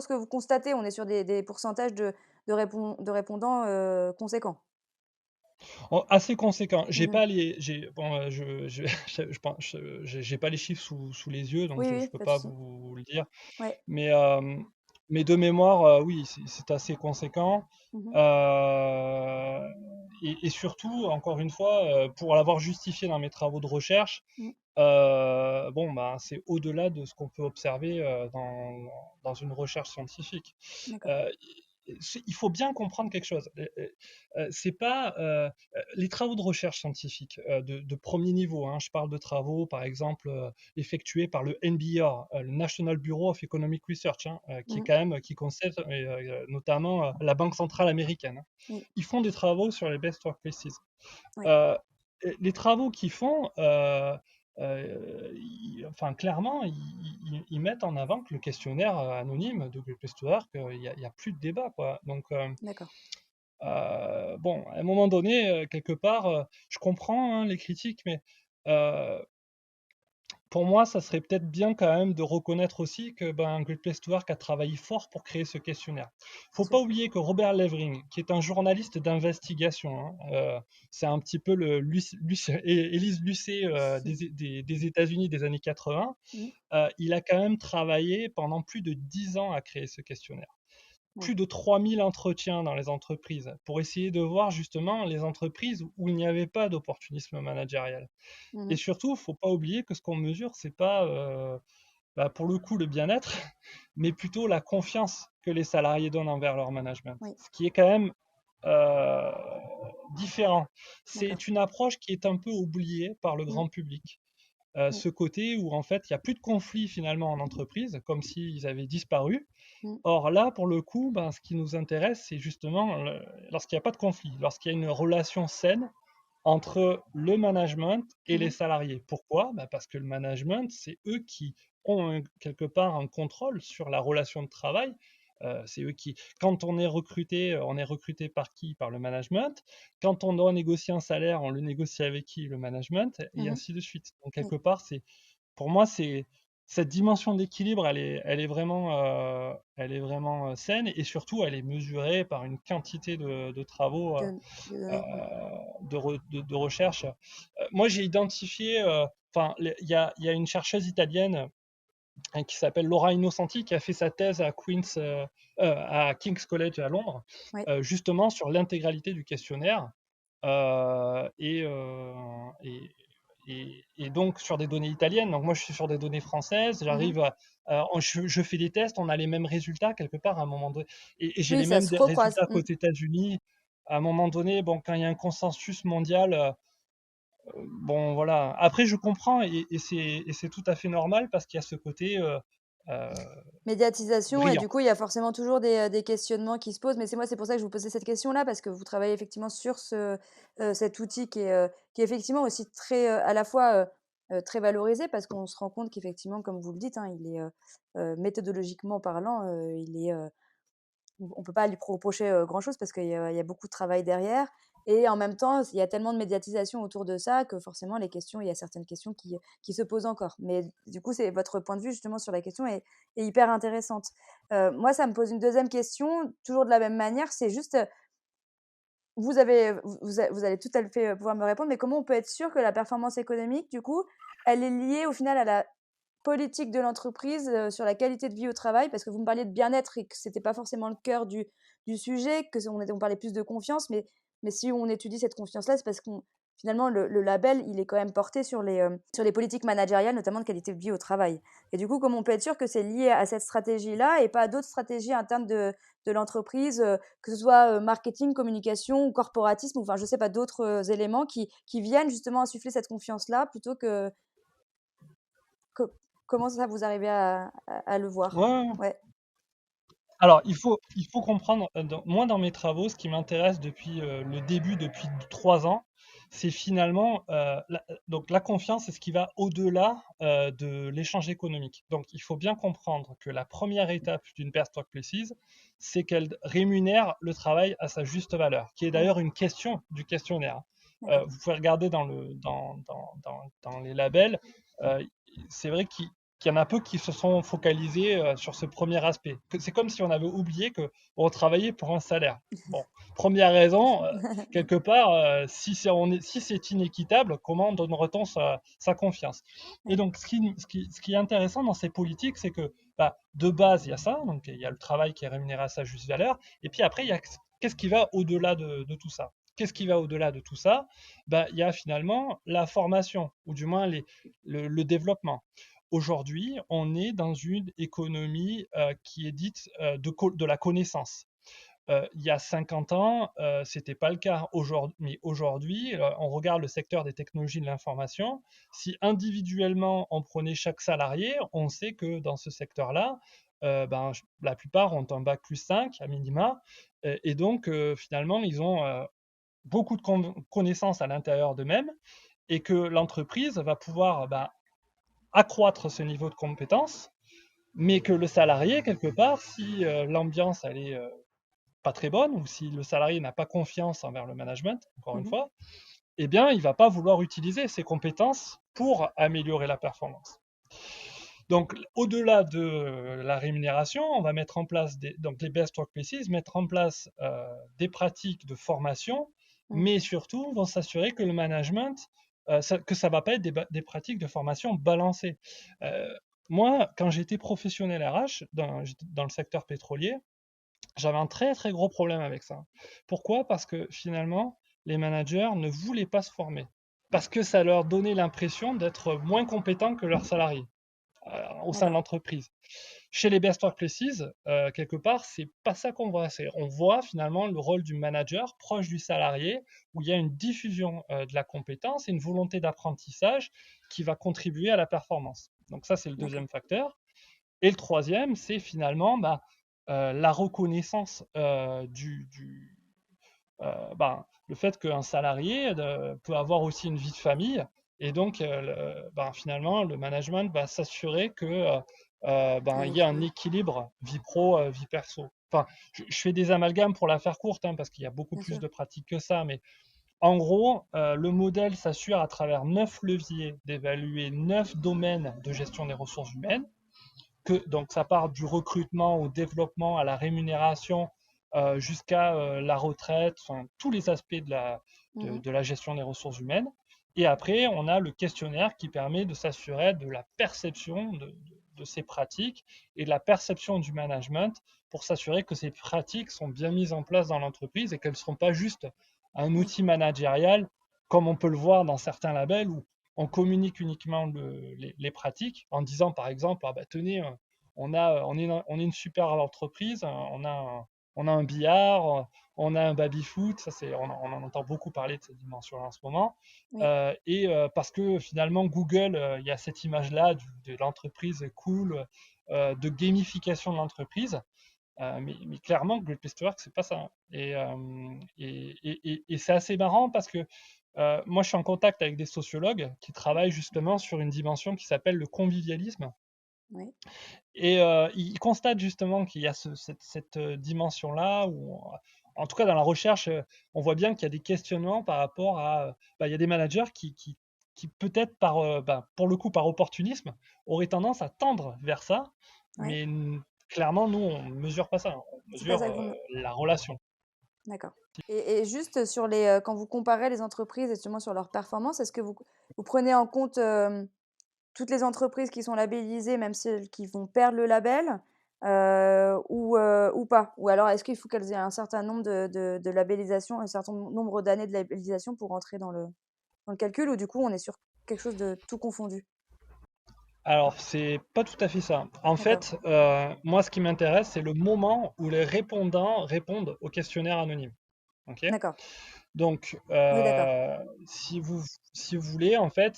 ce que vous constatez? On est sur des pourcentages de répondants, conséquents? Assez conséquent. J'ai Mmh. pas les, j'ai, bon, je pense, j'ai pas les chiffres sous les yeux, donc Oui, je oui, peux pas de pas souci. vous le dire. Ouais. Mais, mais de mémoire, oui, c'est assez conséquent. Mmh. Euh, et surtout, encore une fois, pour l'avoir justifié dans mes travaux de recherche, Mmh. bon, bah, c'est au-delà de ce qu'on peut observer dans une recherche scientifique. D'accord. Euh, il faut bien comprendre quelque chose. C'est pas les travaux de recherche scientifique de premier niveau. Hein, je parle de travaux, par exemple, effectués par le NBR, le National Bureau of Economic Research, hein, qui est Mmh. quand même qui concerne notamment la Banque centrale américaine. Hein. Oui, Ils font des travaux sur les best workplaces. oui. Euh, les travaux qu'ils font, enfin, clairement, ils mettent en avant que le questionnaire anonyme de Great Place to Work, il y a plus de débat, quoi. Donc, D'accord. bon, à un moment donné, quelque part, je comprends hein, les critiques, mais euh, pour moi, ça serait peut-être bien quand même de reconnaître aussi que Great Place to Work a travaillé fort pour créer ce questionnaire. Faut pas oublier que Robert Levering, qui est un journaliste d'investigation, hein, c'est un petit peu le Élise Lucet des États-Unis des années 80, Mhm. il a quand même travaillé pendant plus de 10 ans à créer ce questionnaire. Ouais. Plus de 3000 entretiens dans les entreprises pour essayer de voir justement les entreprises où il n'y avait pas d'opportunisme managérial. Et Mhm. surtout, il ne faut pas oublier que ce qu'on mesure, c'est pas pour le coup le bien-être, mais plutôt la confiance que les salariés donnent envers leur management. Oui, Ce qui est quand même euh, différent. d'accord. C'est une approche qui est un peu oubliée par le Mhm. grand public. Oui. Ce côté où en fait il n'y a plus de conflits finalement en entreprise, comme s'ils avaient disparu. Mhm. Or là, pour le coup, ce qui nous intéresse, c'est justement lorsqu'il n'y a pas de conflit, lorsqu'il y a une relation saine entre le management et les Mhm. salariés. Pourquoi? Parce que le management, c'est eux qui ont quelque part un contrôle sur la relation de travail. C'est eux qui, quand on est recruté par qui? Par le management. Quand on doit négocier un salaire, on le négocie avec qui? Le management, et Mhm. ainsi de suite. Donc Oui. quelque part, pour moi, cette dimension d'équilibre, elle est vraiment saine, et surtout, elle est mesurée par une quantité de travaux De euh, données. Oui. de recherche. Moi, j'ai identifié, il y a une chercheuse italienne qui s'appelle Laura Innocenti qui a fait sa thèse à King's College à Londres, Oui. justement sur l'intégralité du questionnaire. Euh, et, euh, et, et donc sur des données italiennes. Donc moi, je suis sur des données françaises. Mhm. Je fais des tests, on a les mêmes résultats quelque part à un moment donné. Et j'ai Oui, les ça mêmes se recroise. résultats qu'aux Mhm. États-Unis. À un moment donné, bon, quand il y a un consensus mondial, bon, voilà. Après, je comprends, et c'est tout à fait normal parce qu'il y a ce côté euh, Médiatisation et brillant. du coup, il y a forcément toujours des questionnements qui se posent. Mais c'est pour ça que je vous posais cette question-là, parce que vous travaillez effectivement sur cet outil qui est effectivement aussi très, à la fois très valorisé, parce qu'on se rend compte qu'effectivement, comme vous le dites, hein, il est méthodologiquement parlant, on peut pas lui reprocher grand-chose parce qu'il y a beaucoup de travail derrière. Et en même temps, il y a tellement de médiatisation autour de ça que forcément, il y a certaines questions qui se posent encore. Mais du coup, votre point de vue justement sur la question est hyper intéressante. Moi, ça me pose une deuxième question, toujours de la même manière. C'est juste, vous allez tout à fait pouvoir me répondre, mais comment on peut être sûr que la performance économique, du coup, elle est liée au final à la politique de l'entreprise sur la qualité de vie au travail? Parce que vous me parliez de bien-être et que ce n'était pas forcément le cœur du sujet, on parlait plus de confiance, mais si on étudie cette confiance-là, c'est parce qu'on finalement, le label, il est quand même porté sur les politiques managériales, notamment de qualité de vie au travail. Et du coup, comment on peut être sûr que c'est lié à cette stratégie-là et pas à d'autres stratégies internes de l'entreprise, que ce soit marketing, communication ou corporatisme, ou enfin, je sais pas, d'autres éléments qui viennent justement insuffler cette confiance-là plutôt que comment ça vous arrivez à le voir? Ouais. Ouais. Alors, il faut comprendre, moi dans mes travaux, ce qui m'intéresse depuis le début, depuis 3 ans, c'est finalement donc la confiance, c'est ce qui va au-delà de l'échange économique. Donc, il faut bien comprendre que la première étape d'une Best Workplaces, c'est qu'elle rémunère le travail à sa juste valeur, qui est Mmh. d'ailleurs une question du questionnaire. D'accord. Vous pouvez regarder dans les labels, euh, c'est vrai qu'il y en a peu qui se sont focalisés sur ce premier aspect. C'est comme si on avait oublié qu'on travaillait pour un salaire. Bon, première raison, quelque part, si c'est inéquitable, comment donnerait-on sa confiance? Et Ouais. donc, ce qui est intéressant dans ces politiques, c'est que de base, il y a ça, donc il y a le travail qui est rémunéré à sa juste valeur, et puis après, il y a qu'est-ce qui va au-delà de tout ça? Qu'est-ce qui va au-delà de tout ça? Il y a finalement la formation, ou du moins le développement. Aujourd'hui, on est dans une économie qui est dite de la connaissance. Il y a 50 ans, ce n'était pas le cas. Mais aujourd'hui, on regarde le secteur des technologies de l'information. Si individuellement, on prenait chaque salarié, on sait que dans ce secteur-là, la plupart ont un bac plus 5 à minima. Et donc, finalement, ils ont beaucoup de connaissances à l'intérieur d'eux-mêmes, et que l'entreprise va pouvoir accroître ce niveau de compétence, mais que le salarié, quelque part, si l'ambiance elle est pas très bonne, ou si le salarié n'a pas confiance envers le management, encore une Mmh. fois, eh bien, il va pas vouloir utiliser ses compétences pour améliorer la performance. Donc, au-delà de la rémunération, on va mettre en place donc les best workplaces, mettre en place des pratiques de formation, Mm. mais surtout vont s'assurer que le management, que ça va pas être des pratiques de formation balancées. Euh, Moi, quand j'étais professionnel RH j'étais dans le secteur pétrolier, j'avais un très très gros problème avec ça. Pourquoi? Parce que finalement, les managers ne voulaient pas se former. Parce que ça leur donnait l'impression d'être moins compétents que leurs salariés au sein de D'accord. l'entreprise. Chez les best workplaces, quelque part, c'est pas ça qu'on voit. On voit finalement le rôle du manager proche du salarié, où il y a une diffusion de la compétence et une volonté d'apprentissage qui va contribuer à la performance. Donc ça, c'est le D'accord. deuxième facteur. Et le troisième, c'est finalement la reconnaissance le fait qu'un salarié peut avoir aussi une vie de famille. Et donc, finalement, le management va s'assurer que Un il y a un équilibre. équilibre vie pro, vie perso. Enfin, je fais des amalgames pour la faire courte, hein, parce qu'il y a beaucoup Bien plus sûr. de pratiques que ça. Mais en gros, le modèle s'assure à travers 9 leviers d'évaluer 9 domaines de gestion des ressources humaines donc ça part du recrutement au développement, à la rémunération, jusqu'à la retraite, enfin tous les aspects Mhm. de la gestion des ressources humaines. Et après, on a le questionnaire qui permet de s'assurer de la perception de ces pratiques et de la perception du management pour s'assurer que ces pratiques sont bien mises en place dans l'entreprise et qu'elles ne seront pas juste un Oui. outil managérial comme on peut le voir dans certains labels où on communique uniquement les pratiques en disant par exemple, ah bah, tenez, on est une super entreprise, on a un billard, on a un baby-foot, on en entend beaucoup parler de cette dimension-là en ce moment. Oui. Parce que finalement, Google, il y a cette image-là de l'entreprise cool, de gamification de l'entreprise. Mais clairement, Great Place to Work, c'est pas ça. Et c'est assez marrant parce que moi, je suis en contact avec des sociologues qui travaillent justement sur une dimension qui s'appelle le convivialisme. Oui. Et ils constatent justement qu'il y a cette dimension-là, où, en tout cas dans la recherche, on voit bien qu'il y a des questionnements par rapport à... il y a des managers qui peut-être pour le coup par opportunisme, auraient tendance à tendre vers ça, Oui. mais clairement, nous, on ne mesure pas ça, on C'est pas mesure ça que vous me... la relation. D'accord. Et juste sur les, quand vous comparez les entreprises et justement sur leur performance, est-ce que vous prenez en compte toutes les entreprises qui sont labellisées, même celles qui vont perdre le label, ou pas? Ou alors est-ce qu'il faut qu'elles aient un certain nombre de labellisations, un certain nombre d'années de labellisation pour rentrer dans le calcul, ou du coup on est sur quelque chose de tout confondu? Alors, c'est pas tout à fait ça. En D'accord. fait, moi, ce qui m'intéresse, c'est le moment où les répondants répondent au questionnaire anonyme. Ok. D'accord. Donc, Oui, d'accord. si vous voulez, en fait,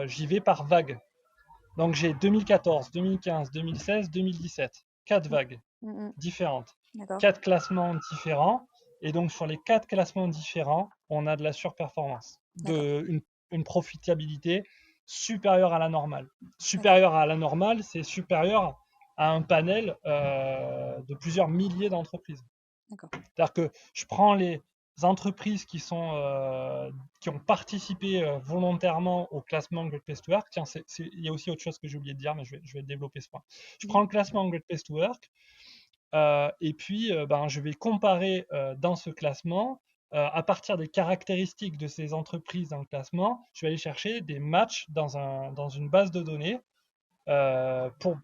j'y vais par vague. Donc, j'ai 2014, 2015, 2016, 2017. Quatre Mm, vagues mm, mm. différentes. D'accord. Quatre classements différents. Et donc, sur les quatre classements différents, on a de la surperformance, D'accord. une profitabilité supérieure à la normale. D'accord. Supérieure à la normale, c'est supérieur à un panel de plusieurs milliers d'entreprises. D'accord. C'est-à-dire que je prends les entreprises qui ont participé volontairement au classement Great Place to Work. Tiens, il y a aussi autre chose que j'ai oublié de dire, mais je vais développer ce point. Je Mhm. prends le classement Great Place to Work et puis je vais comparer dans ce classement, à partir des caractéristiques de ces entreprises dans le classement, je vais aller chercher des matchs dans une base de données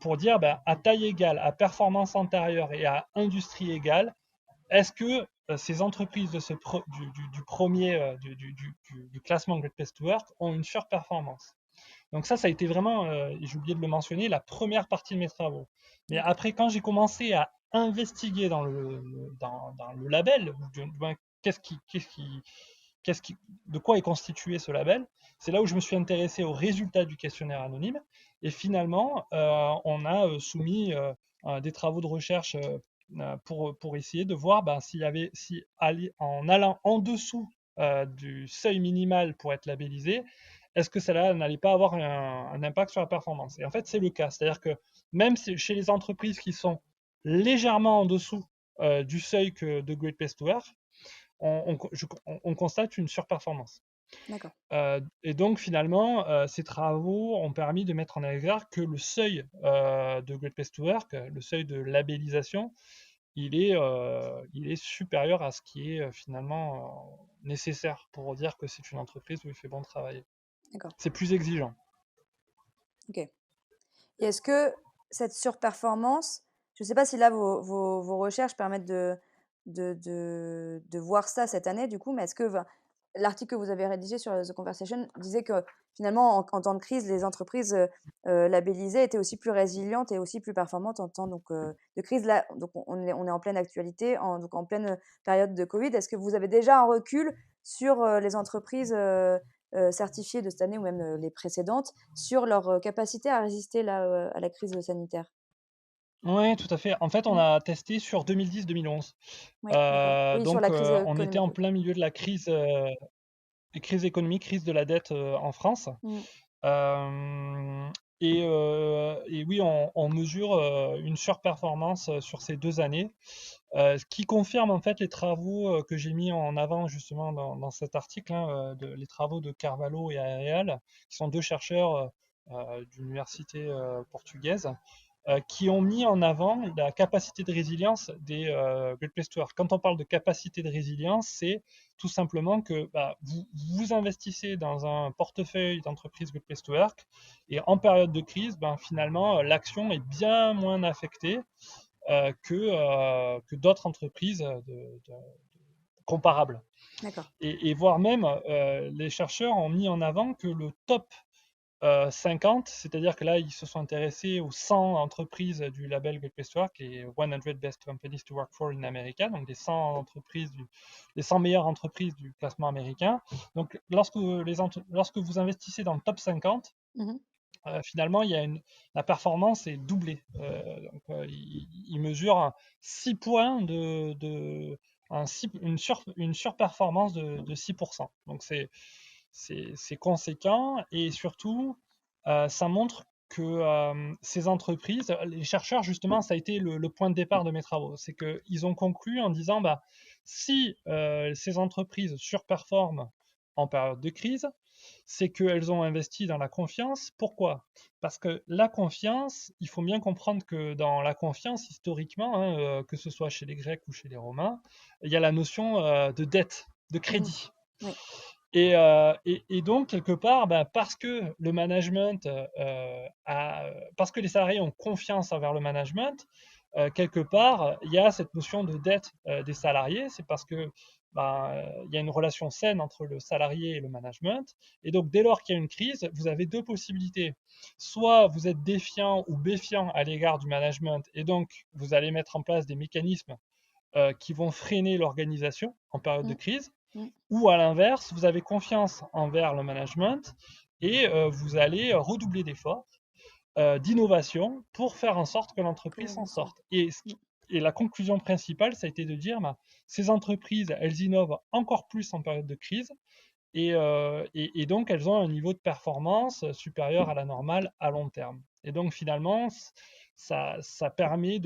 pour dire à taille égale, à performance antérieure et à industrie égale, est-ce que ces entreprises du premier du classement Great Place to Work ont une surperformance? Donc ça a été vraiment, j'ai oublié de le mentionner, la première partie de mes travaux. Mais D'accord. après, quand j'ai commencé à investiguer dans le label, qu'est-ce qui, qu'est-ce qui, de quoi est constitué ce label, c'est là où je me suis intéressé aux résultats du questionnaire anonyme. Et finalement, on a soumis des travaux de recherche pour essayer de voir en allant en dessous du seuil minimal pour être labellisé, est-ce que cela n'allait pas avoir un impact sur la performance? Et en fait, c'est le cas. C'est-à-dire que même chez les entreprises qui sont légèrement en dessous du seuil de Great Place to Work, on constate une surperformance. D'accord. Et donc finalement, ces travaux ont permis de mettre en exergue que le seuil de Great Place to Work, le seuil de labellisation, il est supérieur à ce qui est finalement nécessaire pour dire que c'est une entreprise où il fait bon travailler. D'accord. C'est plus exigeant. Ok. Et est-ce que cette surperformance, je ne sais pas si là vos recherches permettent de voir ça cette année du coup, mais est-ce que l'article que vous avez rédigé sur The Conversation disait que finalement en temps de crise, les entreprises labellisées étaient aussi plus résilientes et aussi plus performantes en temps de crise. Là, donc on est en pleine actualité, donc en pleine période de Covid. Est-ce que vous avez déjà un recul sur les entreprises certifiées de cette année ou même les précédentes sur leur capacité à résister là, à la crise sanitaire? Oui, tout à fait. En fait, on Mm. a testé sur 2010-2011. Oui, d'accord. Oui, sur la crise On était économique. en Oui. plein milieu de la crise économique, crise de la dette en France. Mm. Euh, et oui, on mesure une surperformance sur ces 2 années, ce qui confirme en fait les travaux que j'ai mis en avant justement dans cet article, hein, les travaux de Carvalho et Areal, qui sont deux chercheurs d'université portugaise, qui ont mis en avant la capacité de résilience des Great Place to Work. Quand on parle de capacité de résilience, c'est tout simplement que vous investissez dans un portefeuille d'entreprises Great Place to Work et en période de crise, finalement, l'action est bien moins affectée que d'autres entreprises comparables. D'accord. Et voire même, les chercheurs ont mis en avant que le top 50, c'est-à-dire que là, ils se sont intéressés aux 100 entreprises du label Great Place to Work, les 100 Best Companies to Work for in America, donc les 100 meilleures entreprises du classement américain. Donc, lorsque vous investissez dans le top 50, Mhm. finalement, la performance est doublée. Il mesure 6 points une surperformance de 6%. Donc, c'est conséquent et surtout, ça montre que ces entreprises, les chercheurs, justement, ça a été le point de départ de mes travaux. C'est qu'ils ont conclu en disant, si ces entreprises surperforment en période de crise, c'est qu'elles ont investi dans la confiance. Pourquoi? Parce que la confiance, il faut bien comprendre que dans la confiance, historiquement, hein, que ce soit chez les Grecs ou chez les Romains, il y a la notion de dette, de Mhm. crédit. Oui. Et donc, quelque part, parce que le management parce que les salariés ont confiance envers le management, quelque part, il y a cette notion de dette des salariés. C'est parce que il y a une relation saine entre le salarié et le management. Et donc, dès lors qu'il y a une crise, vous avez deux possibilités. Soit vous êtes défiant ou méfiant à l'égard du management, et donc vous allez mettre en place des mécanismes qui vont freiner l'organisation en période de Mm. crise, Mm. ou à l'inverse, vous avez confiance envers le management et vous allez redoubler d'efforts, d'innovation pour faire en sorte que l'entreprise s'en Avancer. sorte. Et la conclusion principale, ça a été de dire, ces entreprises, elles innovent encore plus en période de crise et donc elles ont un niveau de performance supérieur à la normale à long terme. Et donc finalement, ça permet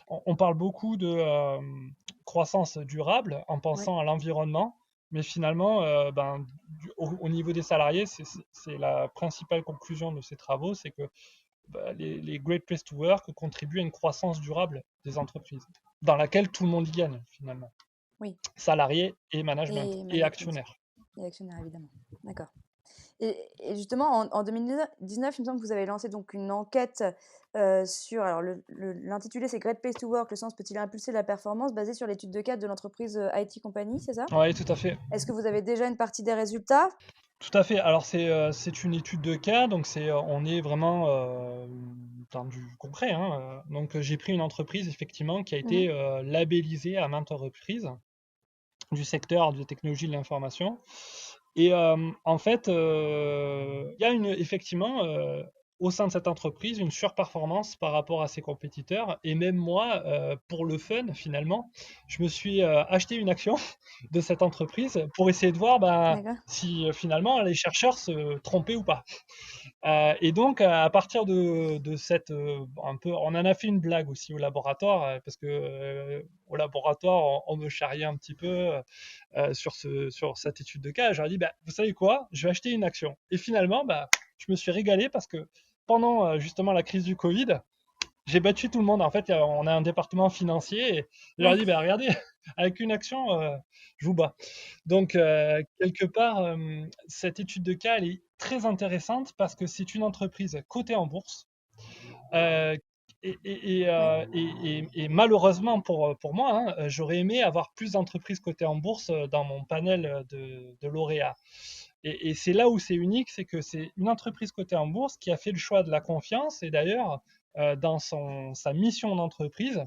on parle beaucoup de croissance durable en Oui. pensant à l'environnement, mais finalement, au niveau des salariés, c'est la principale conclusion de ces travaux, c'est que les Great Place to Work contribuent à une croissance durable des entreprises, dans laquelle tout le monde y gagne finalement, Oui. salariés et management Et et management. actionnaires. Et actionnaire, évidemment. D'accord. Et justement, en 2019, il me semble que vous avez lancé donc une enquête sur. Alors, l'intitulé, c'est Great Place to Work, le sens peut-il impulser la performance, basée sur l'étude de cas de l'entreprise IT Company, c'est ça? Oui, tout à fait. Est-ce que vous avez déjà une partie des résultats? Tout à fait. Alors c'est une étude de cas, donc on est vraiment dans du concret, hein. Donc j'ai pris une entreprise effectivement qui a Mhm. été labellisée à maintes reprises du secteur des technologies de l'information. Et en fait, il y a effectivement au sein de cette entreprise une surperformance par rapport à ses compétiteurs. Et même moi, pour le fun, finalement, je me suis acheté une action de cette entreprise pour essayer de voir D'accord. si finalement les chercheurs se trompaient ou pas. Et donc, à partir de cette, un peu, on en a fait une blague aussi au laboratoire, parce que au laboratoire, on me charriait un petit peu sur cette étude de cas. J'aurais dit, bah, vous savez quoi, je vais acheter une action. Et finalement, bah, je me suis régalé parce que pendant justement la crise du Covid, j'ai battu tout le monde. En fait, on a un département financier et je leur ai Ouais. dit, bah, regardez, avec une action, je vous bats. Donc, quelque part, cette étude de cas, elle est très intéressante parce que c'est une entreprise cotée en bourse. Euh, Ouais. et malheureusement pour moi, hein, j'aurais aimé avoir plus d'entreprises cotées en bourse dans mon panel de lauréats. Et c'est là où c'est unique, c'est que c'est une entreprise cotée en bourse qui a fait le choix de la confiance. Et d'ailleurs, dans sa mission d'entreprise,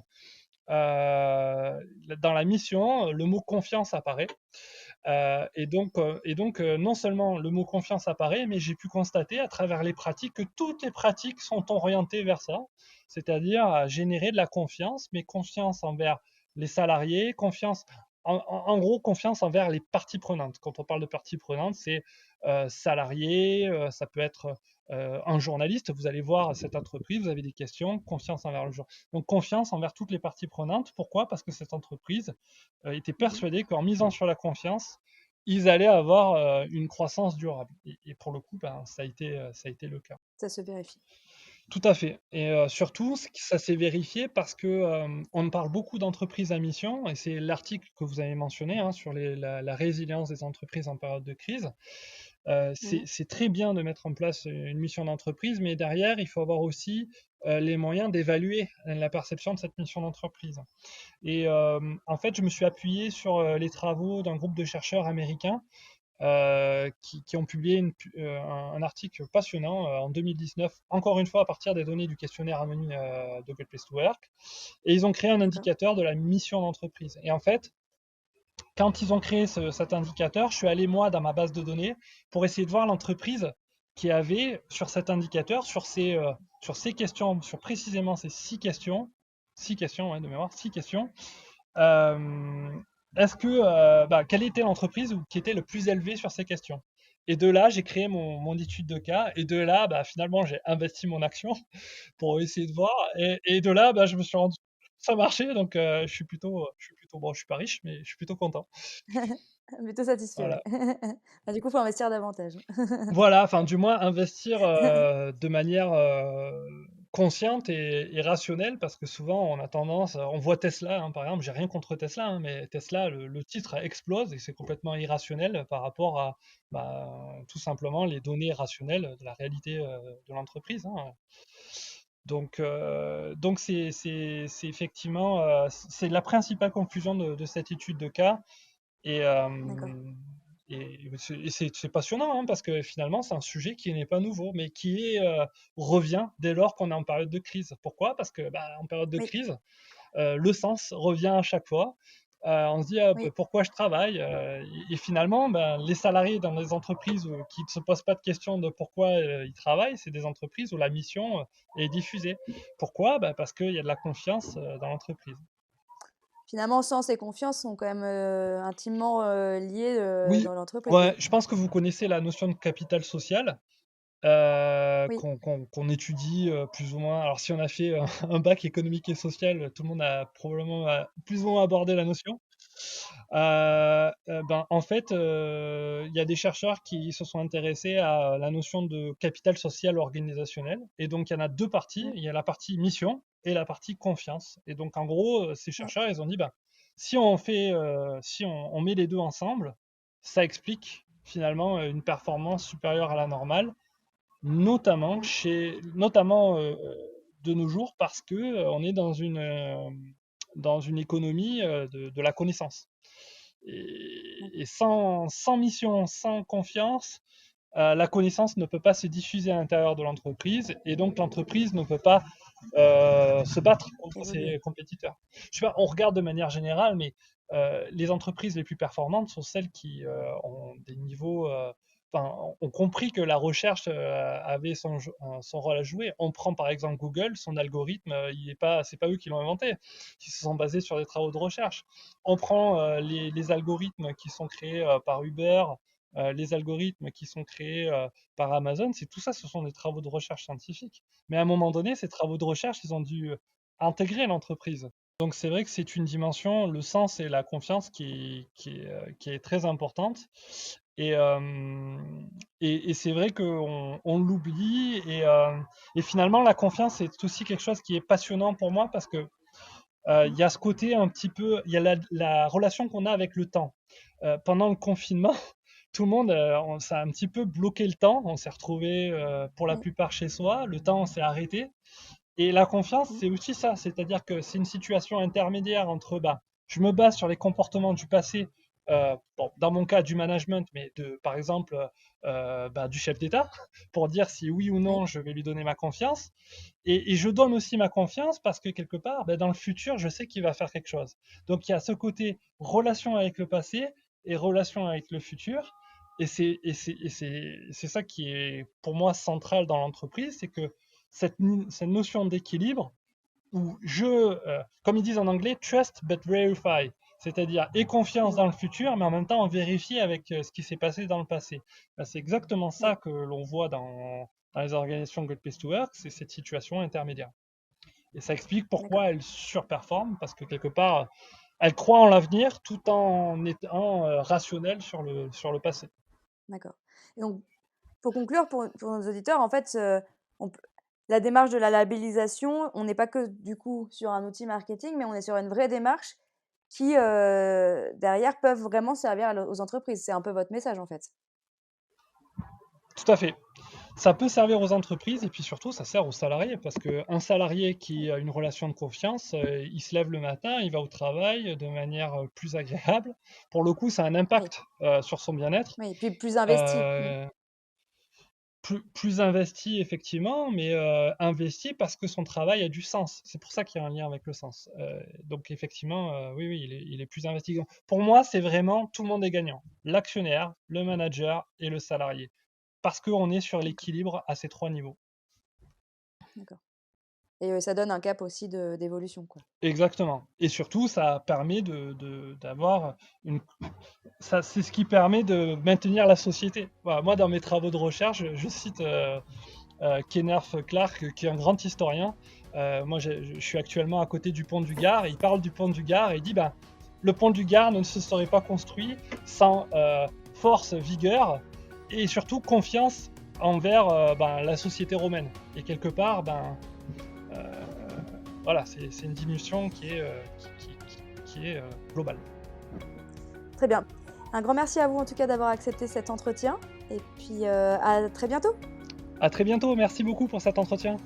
dans la mission, le mot confiance apparaît. Non seulement le mot confiance apparaît, mais j'ai pu constater à travers les pratiques que toutes les pratiques sont orientées vers ça, c'est-à-dire à générer de la confiance, mais confiance envers les salariés, en gros, confiance envers les parties prenantes. Quand on parle de parties prenantes, c'est salariés, ça peut être un journaliste. Vous allez voir cette entreprise, vous avez des questions, confiance envers le jour. Donc confiance envers toutes les parties prenantes. Pourquoi? Parce que cette entreprise était Mhm. persuadée qu'en misant sur la confiance, ils allaient avoir une croissance durable. Et pour le coup, ben, ça a été le cas. Ça se vérifie. Tout à fait. Et surtout, ça s'est vérifié parce que on parle beaucoup d'entreprises à mission, et c'est l'article que vous avez mentionné hein, sur la résilience des entreprises en période de crise. Mhm. C'est très bien de mettre en place une mission d'entreprise, mais derrière, il faut avoir aussi les moyens d'évaluer la perception de cette mission d'entreprise. Et en fait, je me suis appuyé sur les travaux d'un groupe de chercheurs américains qui ont publié un article passionnant en 2019, encore une fois à partir des données du questionnaire anonyme de Great Place to Work. Et ils ont créé un D'accord. indicateur de la mission d'entreprise. Et en fait, quand ils ont créé cet indicateur, je suis allé moi dans ma base de données pour essayer de voir l'entreprise qui avait sur cet indicateur, sur ces questions, sur précisément ces six questions ouais, de mémoire, six questions, euh, quelle était l'entreprise qui était le plus élevée sur ces questions? Et de là, j'ai créé mon étude de cas. Et de là, bah, finalement, j'ai investi mon action pour essayer de voir. Et de là, bah, je me suis rendu ça marchait. Donc, bon, je suis pas riche, mais je suis plutôt content. Plutôt satisfait, Voilà. ouais. Bah, du coup, il faut investir davantage. Voilà, enfin, du moins, investir de manière consciente et rationnelle, parce que souvent, on a tendance, on voit Tesla, hein, par exemple, j'ai rien contre Tesla, hein, mais Tesla, le titre explose et c'est complètement irrationnel par rapport à tout simplement les données rationnelles de la réalité de l'entreprise. Hein. Donc c'est effectivement, c'est la principale conclusion de cette étude de cas. Et, D'accord. c'est passionnant hein, parce que finalement, c'est un sujet qui n'est pas nouveau, mais revient dès lors qu'on est en période de crise. Pourquoi? Parce que en période de Oui, crise, le sens revient à chaque fois. On se dit ah, oui. pourquoi je travaille et finalement, les salariés dans les entreprises qui ne se posent pas de questions de pourquoi ils travaillent, c'est des entreprises où la mission est diffusée. Pourquoi? Parce qu'il y a de la confiance dans l'entreprise. Finalement, sens et confiance sont quand même intimement liés Oui, dans l'entreprise. ouais, je pense que vous connaissez la notion de capital social. Oui, Qu'on étudie plus ou moins. Alors, si on a fait un bac économique et social, tout le monde a probablement plus ou moins abordé la notion. En fait, il y a des chercheurs qui se sont intéressés à la notion de capital social organisationnel. Et donc, il y en a deux parties. mm, Il y a la partie mission et la partie confiance. Et donc, en gros, ces ouais. chercheurs, ils ont dit, si on met les deux ensemble, ça explique finalement une performance supérieure à la normale notamment Mm. de nos jours parce que on est dans une économie de la connaissance. Et sans mission, sans confiance, la connaissance ne peut pas se diffuser à l'intérieur de l'entreprise et donc l'entreprise ne peut pas se battre contre Évoluer. ses compétiteurs. Je sais pas, on regarde de manière générale, mais les entreprises les plus performantes sont celles qui ont des niveaux ont compris que la recherche avait son rôle à jouer. On prend par exemple Google, son algorithme, c'est pas eux qui l'ont inventé, qui se sont basés sur des travaux de recherche. On prend les algorithmes qui sont créés par Uber, les algorithmes qui sont créés par Amazon, tout ça, ce sont des travaux de recherche scientifique. Mais à un moment donné, ces travaux de recherche, ils ont dû intégrer l'entreprise. Donc c'est vrai que c'est une dimension, le sens et la confiance qui est très importante. Et, c'est vrai qu'on l'oublie. Et finalement, la confiance, c'est aussi quelque chose qui est passionnant pour moi parce que il y a ce côté un petit peu, il y a la relation qu'on a avec le temps. Pendant le confinement, tout le monde, ça a un petit peu bloqué le temps. On s'est retrouvé pour la plupart chez soi. Le temps s'est arrêté. Et la confiance, c'est aussi ça. C'est-à-dire que c'est une situation intermédiaire entre, je me base sur les comportements du passé, dans mon cas du management, mais par exemple du chef d'État, pour dire si oui ou non je vais lui donner ma confiance. Et je donne aussi ma confiance parce que quelque part, dans le futur, je sais qu'il va faire quelque chose. Donc il y a ce côté relation avec le passé et relation avec le futur. Et c'est ça qui est pour moi central dans l'entreprise, c'est que cette notion d'équilibre où comme ils disent en anglais, trust but verify, c'est-à-dire aie confiance dans le futur, mais en même temps on vérifie avec ce qui s'est passé dans le passé. C'est exactement ça que l'on voit dans les organisations Great Place to Work, c'est cette situation intermédiaire. Et ça explique pourquoi elles surperforment, parce que quelque part, elles croient en l'avenir tout en étant rationnelles sur le passé. D'accord. Et donc, pour conclure, pour nos auditeurs, en fait, la démarche de la labellisation, on n'est pas que du coup sur un outil marketing, mais on est sur une vraie démarche qui, derrière, peuvent vraiment servir aux entreprises. C'est un peu votre message, en fait. Tout à fait. Ça peut servir aux entreprises et puis surtout, ça sert aux salariés parce qu'un salarié qui a une relation de confiance, il se lève le matin, il va au travail de manière plus agréable. Pour le coup, ça a un impact sur son bien-être. Oui, et puis plus investi. Plus investi, effectivement, mais investi parce que son travail a du sens. C'est pour ça qu'il y a un lien avec le sens. Donc, effectivement, oui, il est plus investi. Pour moi, c'est vraiment tout le monde est gagnant. L'actionnaire, le manager et le salarié. Parce qu'on est sur l'équilibre à ces trois niveaux. D'accord. Et ça donne un cap aussi d'évolution, quoi. Exactement. Et surtout, ça permet d'avoir une... c'est ce qui permet de maintenir la société. Voilà, moi, dans mes travaux de recherche, je cite Kenneth Clark, qui est un grand historien. Moi, je suis actuellement à côté du pont du Gard. Et il parle du pont du Gard et il dit le pont du Gard ne se serait pas construit sans force, vigueur et surtout confiance envers la société romaine. Et quelque part, voilà, c'est une diminution qui est globale. Très bien. Un grand merci à vous en tout cas d'avoir accepté cet entretien. Et puis à très bientôt. À très bientôt. Merci beaucoup pour cet entretien.